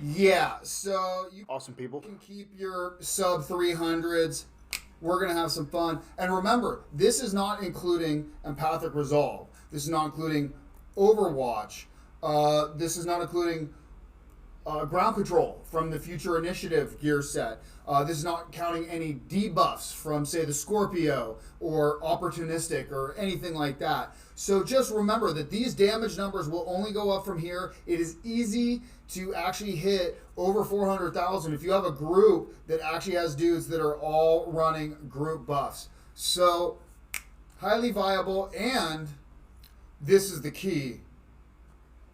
Yeah, so you Awesome people. can keep your sub 300s. We're going to have some fun. And remember, this is not including Empathic Resolve. This is not including Overwatch. This is not including Ground Control from the Future Initiative gear set. This is not counting any debuffs from, say, the Scorpio or Opportunistic or anything like that. So just remember that these damage numbers will only go up from here. It is easy to actually hit over 400,000 if you have a group that actually has dudes that are all running group buffs. So highly viable, and this is the key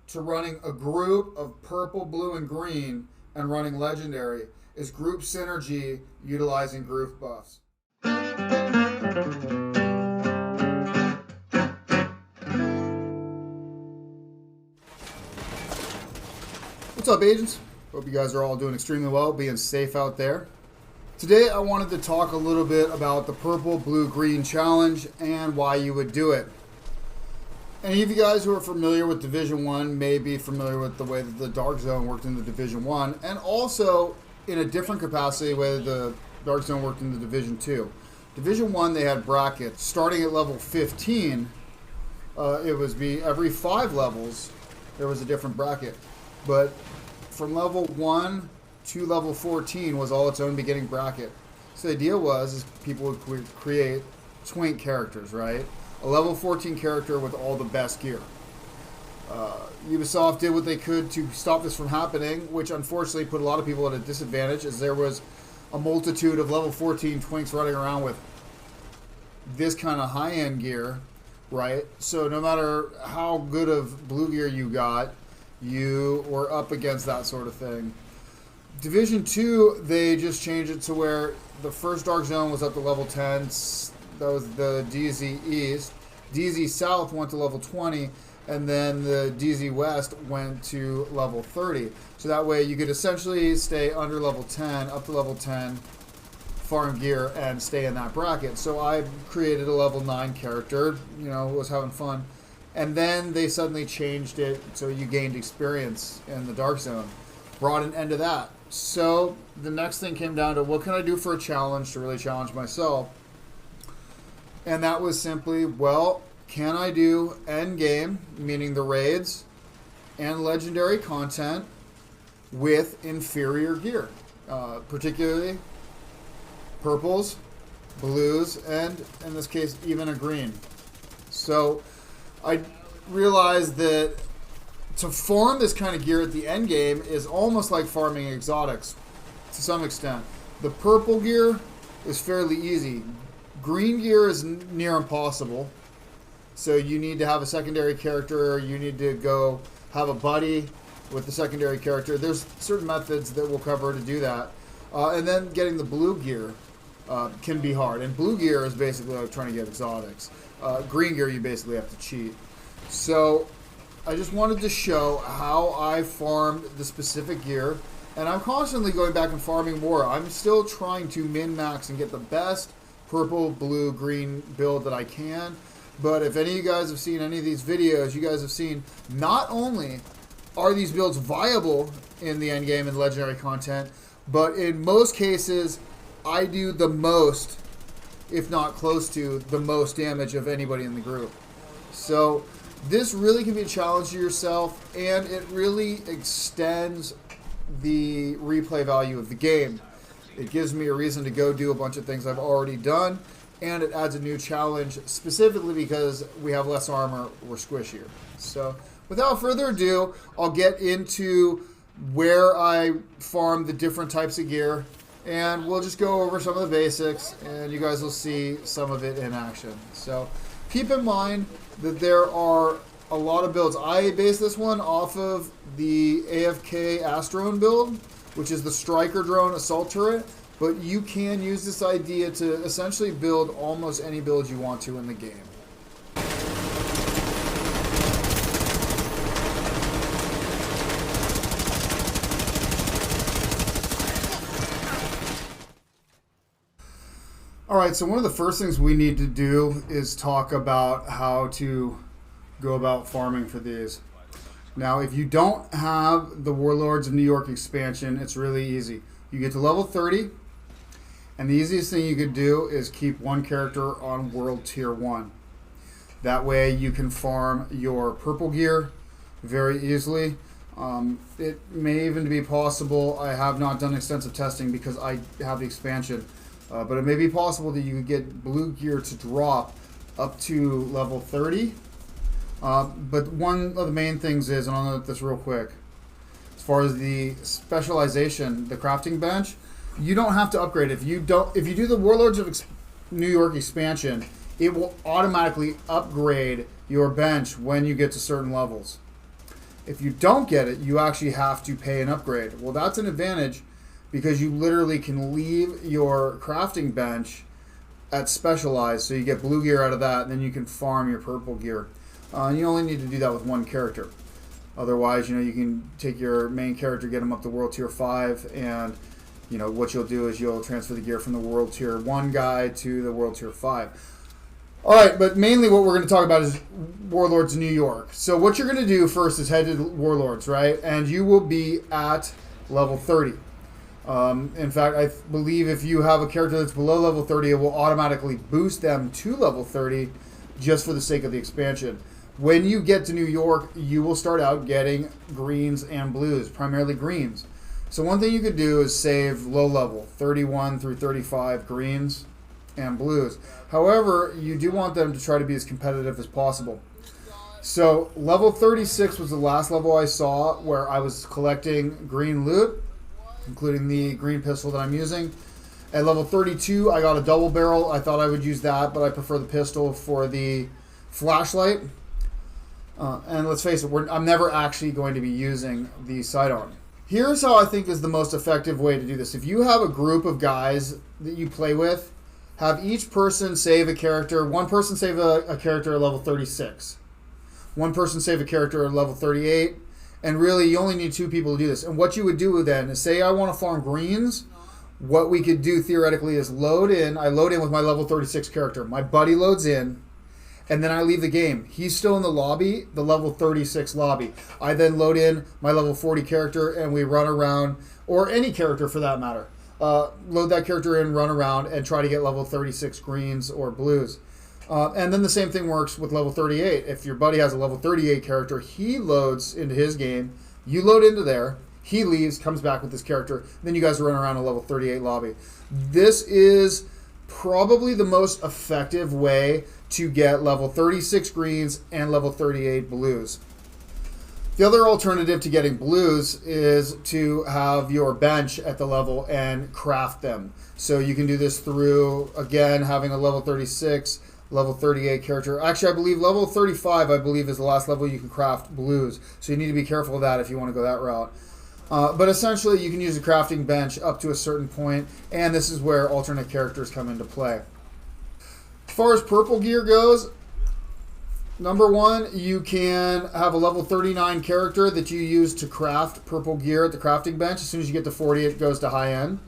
to running a group of purple, blue, and green and running legendary is group synergy utilizing group buffs. What's up, agents? Hope you guys are all doing extremely well, being safe out there. Today I wanted to talk a little bit about the purple, blue, green challenge and why you would do it. Any of you guys who are familiar with Division 1 may be familiar with the way that the Dark Zone worked in the Division 1, and also in a different capacity way the Dark Zone worked in the Division 2. Division 1, they had brackets. Starting at level 15, it was every 5 levels, there was a different bracket. But from level 1 to level 14 was all its own beginning bracket. So the idea was people would create twink characters, right? A level 14 character with all the best gear. Ubisoft did what they could to stop this from happening, which unfortunately put a lot of people at a disadvantage, as there was a multitude of level 14 twinks running around with this kind of high-end gear, right? So no matter how good of blue gear you got, you were up against that sort of thing. Division 2, they just changed it to where the first Dark Zone was up to level 10. That was the DZ East. DZ South went to level 20, and then the DZ West went to level 30. So that way you could essentially stay under level 10, up to level 10, farm gear, and stay in that bracket. So I created a level 9 character, was having fun. And then they suddenly changed it so you gained experience in the Dark Zone. Brought an end to that. So the next thing came down to, what can I do for a challenge to really challenge myself? And that was simply, well, can I do end game, meaning the raids, and legendary content with inferior gear? Particularly purples, blues, and in this case, even a green. So I realized that to farm this kind of gear at the end game is almost like farming exotics to some extent. The purple gear is fairly easy. Green gear is near impossible. So you need to have a secondary character, you need to go have a buddy with the secondary character. There's certain methods that we'll cover to do that. And then getting the blue gear can be hard. And blue gear is basically like trying to get exotics. Green gear, you basically have to cheat. So I just wanted to show how I farmed the specific gear, and I'm constantly going back and farming more. I'm still trying to min-max and get the best purple, blue, green build that I can. But if any of you guys have seen any of these videos, you guys have seen not only are these builds viable in the endgame and legendary content, but in most cases, I do the most, if not close to, the most damage of anybody in the group. So this really can be a challenge to yourself, and it really extends the replay value of the game. It gives me a reason to go do a bunch of things I've already done, and it adds a new challenge specifically because we have less armor, we're squishier. So without further ado, I'll get into where I farm the different types of gear, and we'll just go over some of the basics, and you guys will see some of it in action. So keep in mind that there are a lot of builds. I base this one off of the AFK Astrone build, which is the Striker Drone Assault Turret, but you can use this idea to essentially build almost any build you want to in the game. Alright, so one of the first things we need to do is talk about how to go about farming for these. Now, if you don't have the Warlords of New York expansion, it's really easy. You get to level 30, and the easiest thing you could do is keep one character on World Tier 1. That way you can farm your purple gear very easily. It may even be possible, I have not done extensive testing because I have the expansion, but it may be possible that you could get blue gear to drop up to level 30. But one of the main things is, and I'll note this real quick, as far as the specialization, the crafting bench, you don't have to upgrade. If you do the Warlords of New York expansion, it will automatically upgrade your bench when you get to certain levels. If you don't get it, you actually have to pay an upgrade. Well, that's an advantage because you literally can leave your crafting bench at specialized, so you get blue gear out of that, and then you can farm your purple gear. You only need to do that with one character. Otherwise, you can take your main character, get them up to World Tier 5, and what you'll do is you'll transfer the gear from the World Tier 1 guy to the World Tier 5. All right, but mainly what we're going to talk about is Warlords New York. So what you're going to do first is head to Warlords, right? And you will be at level 30. In fact, I believe if you have a character that's below level 30, it will automatically boost them to level 30 just for the sake of the expansion. When you get to New York, you will start out getting greens and blues, primarily greens. So one thing you could do is save low level, 31 through 35 greens and blues. However, you do want them to try to be as competitive as possible. So level 36 was the last level I saw where I was collecting green loot, including the green pistol that I'm using. At level 32, I got a double barrel. I thought I would use that, but I prefer the pistol for the flashlight. And let's face it, I'm never actually going to be using the sidearm. Here's how I think is the most effective way to do this. If you have a group of guys that you play with, have each person save a character. One person save a character at level 36. One person save a character at level 38. And really, you only need two people to do this. And what you would do then is, say I want to farm greens. What we could do theoretically is load in. I load in with my level 36 character. My buddy loads in. And then I leave the game. He's still in the lobby, the level 36 lobby. I then load in my level 40 character and we run around, or any character for that matter. Load that character in, run around, and try to get level 36 greens or blues. And then the same thing works with level 38. If your buddy has a level 38 character, he loads into his game. You load into there. He leaves, comes back with his character. Then you guys run around a level 38 lobby. This is probably the most effective way to get level 36 greens and level 38 blues. The other alternative to getting blues is to have your bench at the level and craft them. So you can do this through, again, having a level 36, level 38 character. Actually, I believe level 35, is the last level you can craft blues. So you need to be careful of that if you want to go that route. But essentially, you can use a crafting bench up to a certain point, and this is where alternate characters come into play. As far as purple gear goes, number one, you can have a level 39 character that you use to craft purple gear at the crafting bench. As soon as you get to 40, it goes to high end.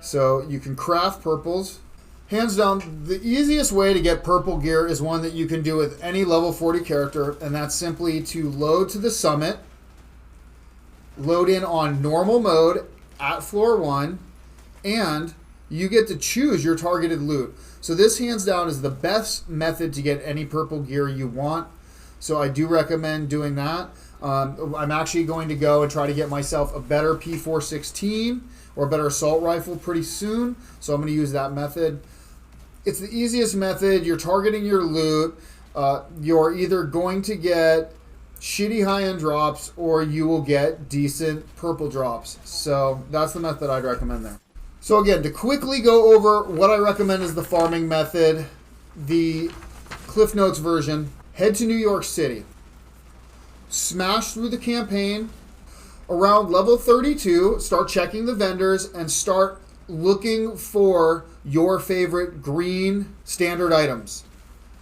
So you can craft purples. Hands down, the easiest way to get purple gear is one that you can do with any level 40 character, and that's simply to load to the summit, load in on normal mode at floor 1, and you get to choose your targeted loot. So this, hands down, is the best method to get any purple gear you want. So I do recommend doing that. I'm actually going to go and try to get myself a better P416 or a better assault rifle pretty soon. So I'm going to use that method. It's the easiest method. You're targeting your loot. You're either going to get shitty high-end drops or you will get decent purple drops. So that's the method I'd recommend there. So again, to quickly go over what I recommend is the farming method, the Cliff Notes version, head to New York City. Smash through the campaign. Around level 32, start checking the vendors and start looking for your favorite green standard items.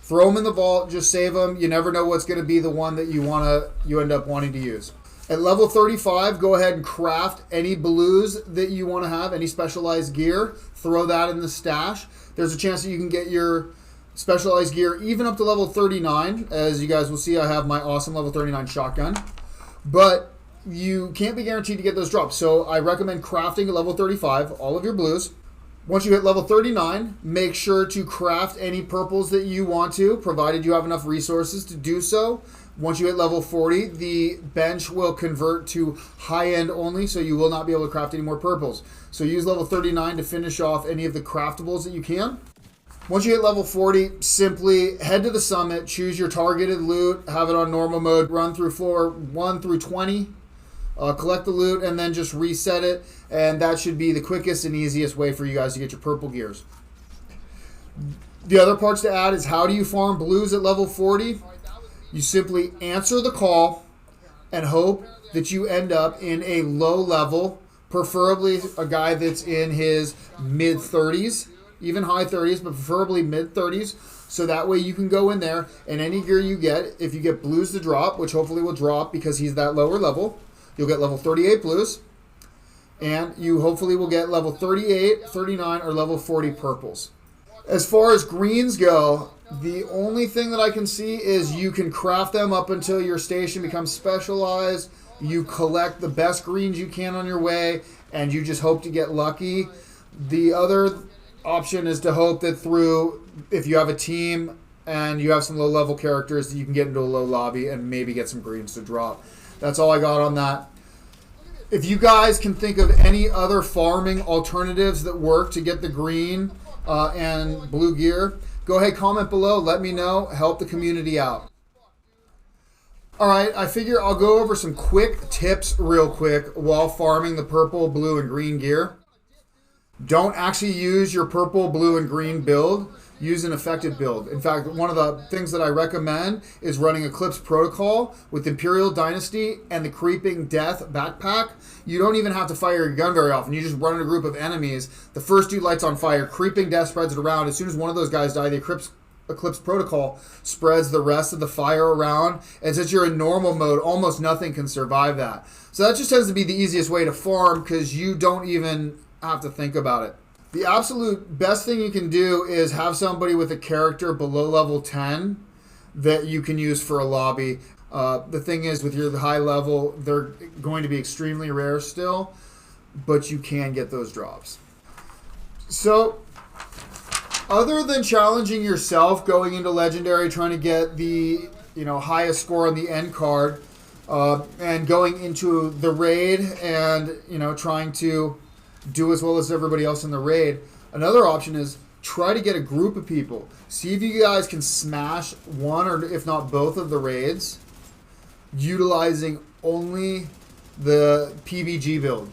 Throw them in the vault, just save them. You never know what's going to be the one that you end up wanting to use. At level 35, go ahead and craft any blues that you want to have, any specialized gear. Throw that in the stash. There's a chance that you can get your specialized gear even up to level 39. As you guys will see, I have my awesome level 39 shotgun. But you can't be guaranteed to get those drops. So I recommend crafting at level 35 all of your blues. Once you hit level 39, make sure to craft any purples that you want to, provided you have enough resources to do so. Once you hit level 40, the bench will convert to high-end only, so you will not be able to craft any more purples. So use level 39 to finish off any of the craftables that you can. Once you hit level 40, simply head to the summit, choose your targeted loot, have it on normal mode, run through floor 1 through 20, collect the loot, and then just reset it. And that should be the quickest and easiest way for you guys to get your purple gears. The other parts to add is how do you farm blues at level 40? You simply answer the call and hope that you end up in a low level, preferably a guy that's in his mid-30s, even high 30s, but preferably mid-30s. So that way you can go in there and any gear you get, if you get blues to drop, which hopefully will drop because he's that lower level, you'll get level 38 blues. And you hopefully will get level 38, 39, or level 40 purples. As far as greens go, the only thing that I can see is you can craft them up until your station becomes specialized. You collect the best greens you can on your way, and you just hope to get lucky. The other option is to hope that through, if you have a team and you have some low-level characters, that you can get into a low lobby and maybe get some greens to drop. That's all I got on that. If you guys can think of any other farming alternatives that work to get the green and blue gear, go ahead, comment below, let me know, help the community out. All right, I figure I'll go over some quick tips real quick while farming the purple, blue, and green gear. Don't actually use your purple, blue, and green build. Use an effective build. In fact, one of the things that I recommend is running Eclipse Protocol with Imperial Dynasty and the Creeping Death backpack. You don't even have to fire your gun very often. You just run in a group of enemies. The first dude lights on fire. Creeping Death spreads it around. As soon as one of those guys die, the Eclipse Protocol spreads the rest of the fire around. And since you're in normal mode, almost nothing can survive that. So that just tends to be the easiest way to farm because you don't even have to think about it. The absolute best thing you can do is have somebody with a character below level 10 that you can use for a lobby. The thing is, with your high level, they're going to be extremely rare still, but you can get those drops. So, other than challenging yourself, going into Legendary, trying to get the highest score on the end card, and going into the raid and trying to do as well as everybody else in the raid. Another option is try to get a group of people. See if you guys can smash one or if not both of the raids utilizing only the PVG build.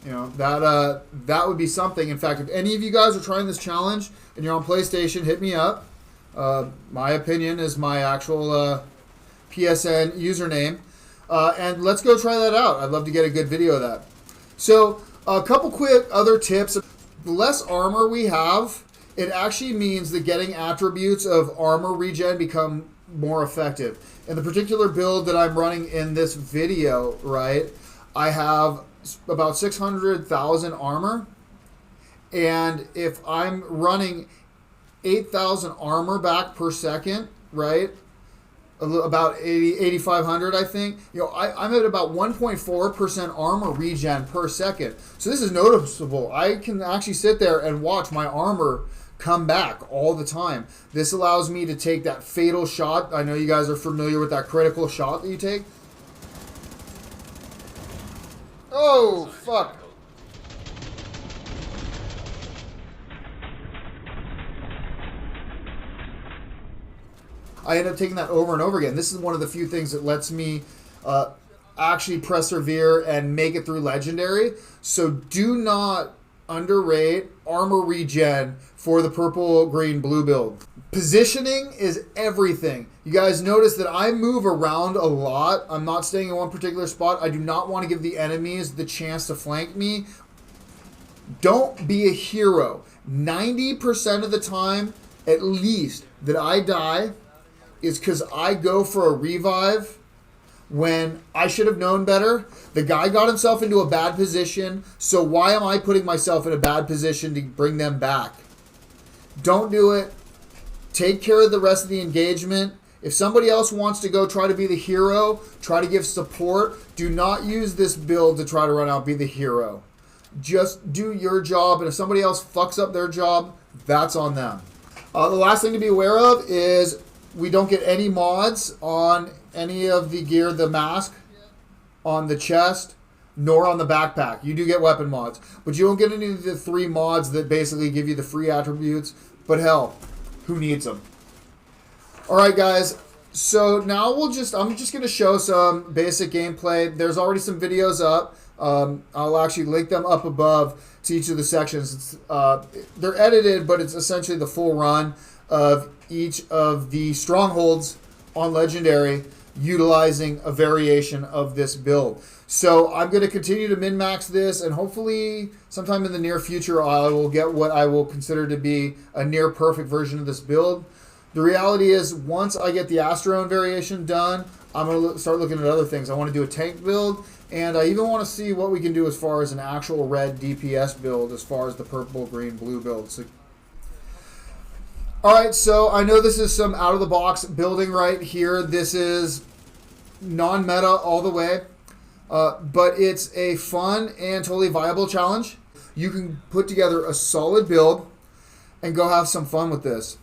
That would be something. In fact, if any of you guys are trying this challenge and you're on PlayStation, hit me up. Miah-Pinion is my actual PSN username. And let's go try that out. I'd love to get a good video of that. So, a couple quick other tips. The less armor we have, it actually means that getting attributes of armor regen become more effective. In the particular build that I'm running in this video, right, I have about 600,000 armor. And if I'm running 8,000 armor back per second, right, about 8,500, I think. I'm at about 1.4% armor regen per second. So this is noticeable. I can actually sit there and watch my armor come back all the time. This allows me to take that fatal shot. I know you guys are familiar with that critical shot that you take. Oh, fuck. I end up taking that over and over again. This is one of the few things that lets me actually persevere and make it through Legendary. So do not underrate armor regen for the purple, green, blue build. Positioning is everything. You guys notice that I move around a lot. I'm not staying in one particular spot. I do not want to give the enemies the chance to flank me. Don't be a hero. 90% of the time, at least, that I die is because I go for a revive when I should have known better. The guy got himself into a bad position, so why am I putting myself in a bad position to bring them back? Don't do it. Take care of the rest of the engagement. If somebody else wants to go try to be the hero, try to give support, do not use this build to try to run out, be the hero. Just do your job, and if somebody else fucks up their job, that's on them. The last thing to be aware of is we don't get any mods on any of the gear, the mask, on the chest, nor on the backpack. You do get weapon mods, but you don't get any of the 3 mods that basically give you the free attributes. But hell, who needs them? All right, guys. So now I'm just going to show some basic gameplay. There's already some videos up. I'll actually link them up above to each of the sections. They're edited, but it's essentially the full run of each of the strongholds on Legendary, utilizing a variation of this build. So I'm going to continue to min-max this, and hopefully sometime in the near future I will get what I will consider to be a near-perfect version of this build. The reality is, once I get the Asteroid variation done, I'm going to start looking at other things. I want to do a tank build, and I even want to see what we can do as far as an actual red DPS build, as far as the purple, green, blue build. So, alright, so I know this is some out-of-the-box building right here. This is non-meta all the way, but it's a fun and totally viable challenge. You can put together a solid build and go have some fun with this.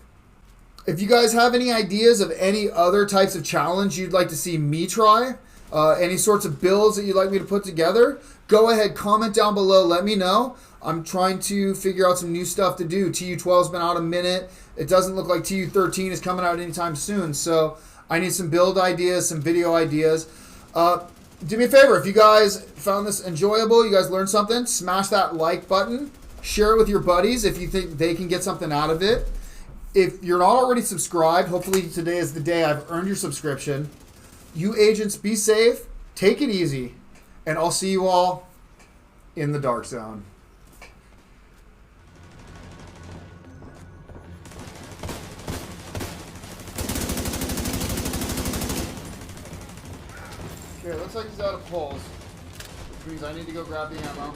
If you guys have any ideas of any other types of challenge you'd like to see me try, any sorts of builds that you'd like me to put together, go ahead, comment down below, let me know. I'm trying to figure out some new stuff to do. TU12's been out a minute. It doesn't look like TU13 is coming out anytime soon, so I need some build ideas, some video ideas. Do me a favor, if you guys found this enjoyable, you guys learned something, smash that like button, share it with your buddies if you think they can get something out of it. If you're not already subscribed, hopefully today is the day I've earned your subscription. You agents, be safe, take it easy, and I'll see you all in the Dark Zone. Okay, looks like he's out of pulse, which means I need to go grab the ammo.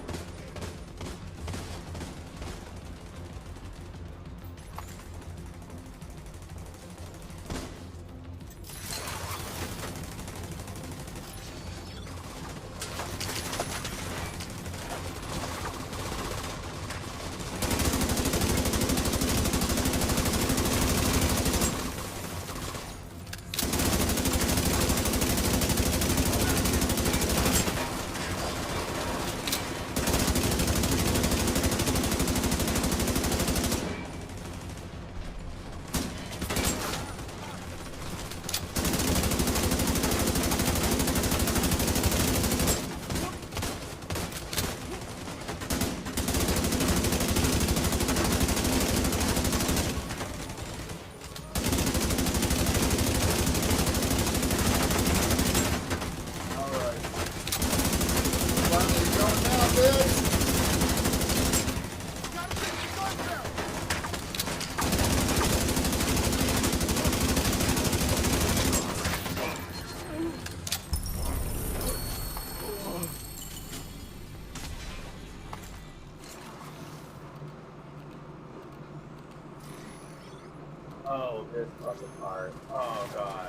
Oh, this fucking part. Oh, God.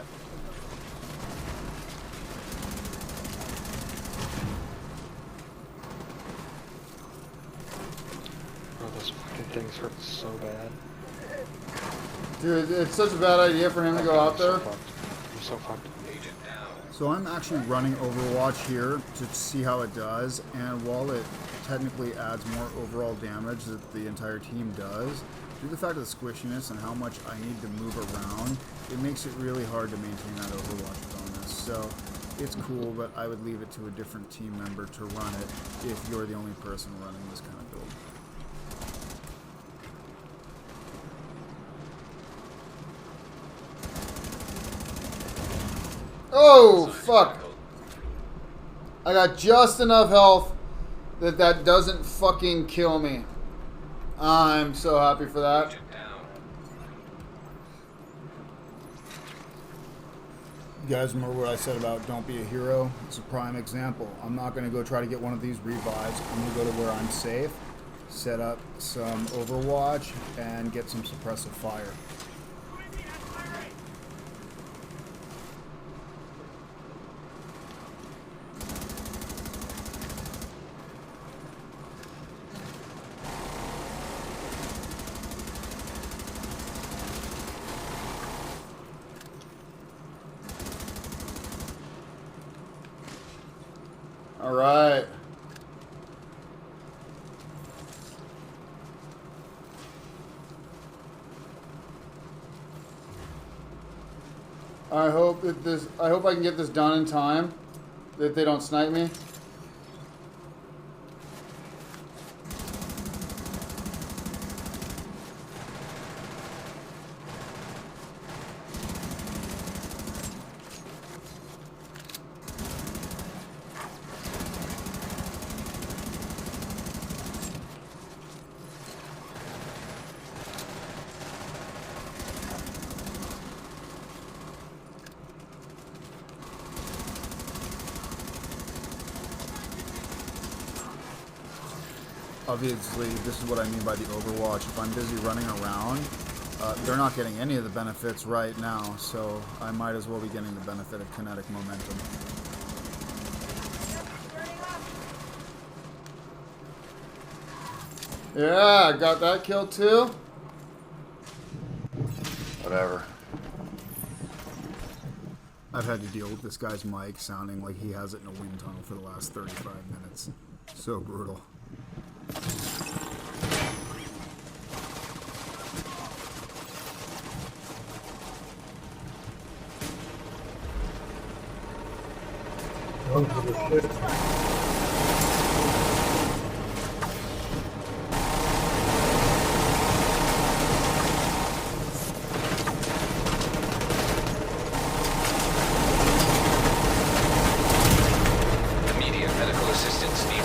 Oh, those fucking things hurt so bad. Dude, it's such a bad idea for him to go out there. I'm so fucked. So I'm actually running Overwatch here to see how it does, and while it technically adds more overall damage that the entire team does, due to the fact of the squishiness and how much I need to move around, it makes it really hard to maintain that Overwatch bonus. So it's cool, but I would leave it to a different team member to run it if you're the only person running this kind of build. Oh, fuck. I got just enough health that that doesn't fucking kill me. I'm so happy for that. You guys remember what I said about don't be a hero? It's a prime example. I'm not going to go try to get one of these revives. I'm going to go to where I'm safe, set up some Overwatch, and get some suppressive fire. All right. I hope I can get this done in time, that they don't snipe me. Obviously, this is what I mean by the Overwatch. If I'm busy running around, they're not getting any of the benefits right now, so I might as well be getting the benefit of kinetic momentum. Yeah, got that kill too. Whatever. I've had to deal with this guy's mic sounding like he has it in a wind tunnel for the last 35 minutes. So brutal. Immediate medical assistance needed.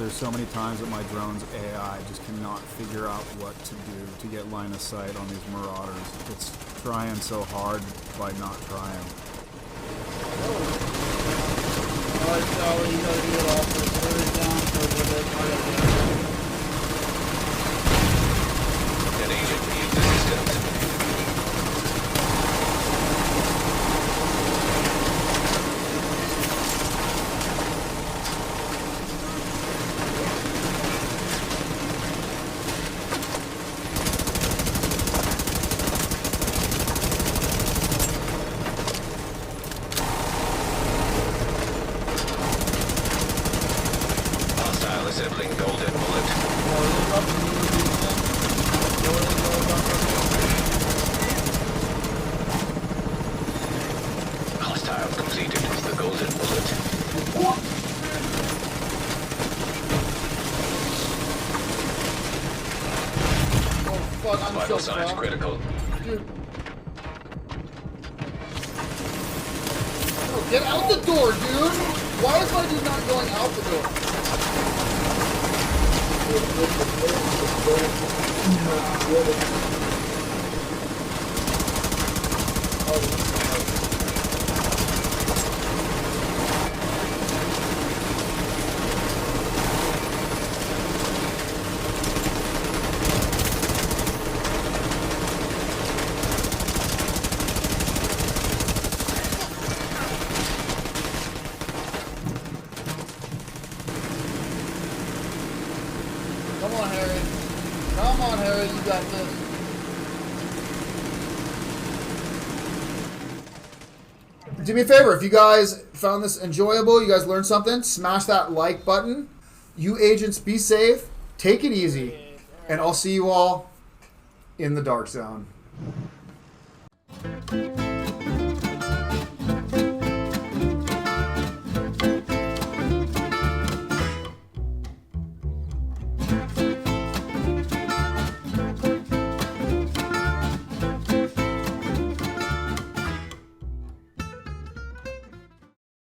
So many times that my drone's AI just cannot figure out what to do to get line of sight on these marauders. It's trying so hard by not trying. Alright, Sally, you gotta do it all for down for a little bit. An agent needs assistance. Vital signs critical. Dude. Oh, get out the door, dude! Why is my dude not going out the door? Come on, Harry. Come on, Harry. You got this. Do me a favor. If you guys found this enjoyable, you guys learned something, smash that like button. You agents, be safe. Take it easy. And I'll see you all in the dark zone.